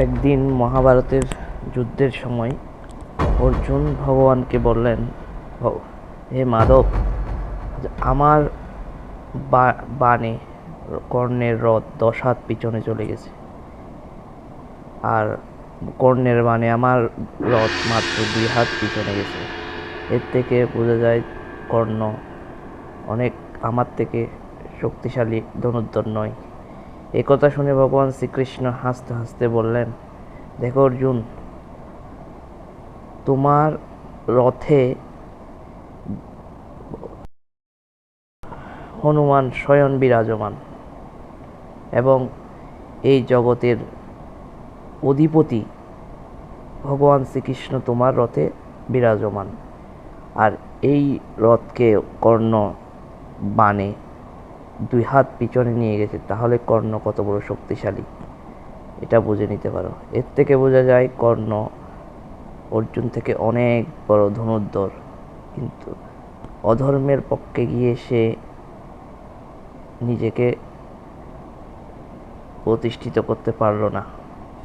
একদিন মহাভারতের যুদ্ধের সময় অর্জুন ভগবানকে বললেন, হে মাধব, আমার বাণে কর্ণের রথ 10 হাত পিছনে চলে গেছে, আর কর্ণের বাণে আমার রথ মাত্র 2 হাত পিছনে গেছে। এর থেকে বোঝা যায় কর্ণ অনেক আমার থেকে শক্তিশালী ধনুর্ধর নয়। এ কথা শুনে ভগবান শ্রীকৃষ্ণ হাসতে হাসতে বললেন, দেখো অর্জুন, তোমার রথে হনুমান স্বয়ং বিরাজমান এবং এই জগতের অধিপতি ভগবান শ্রীকৃষ্ণ তোমার রথে বিরাজমান। আর এই রথকে কর্ণ বাণে 2 হাত পিছনে নিয়ে গেছে, তাহলে কর্ণ কত বড় শক্তিশালী এটা বুঝে নিতে পারো। এর থেকে বোঝা যায় কর্ণ অর্জুন থেকে অনেক বড় ধনুর্ধর, কিন্তু অধর্মের পক্ষে গিয়ে সে নিজেকে প্রতিষ্ঠিত করতে পারল না।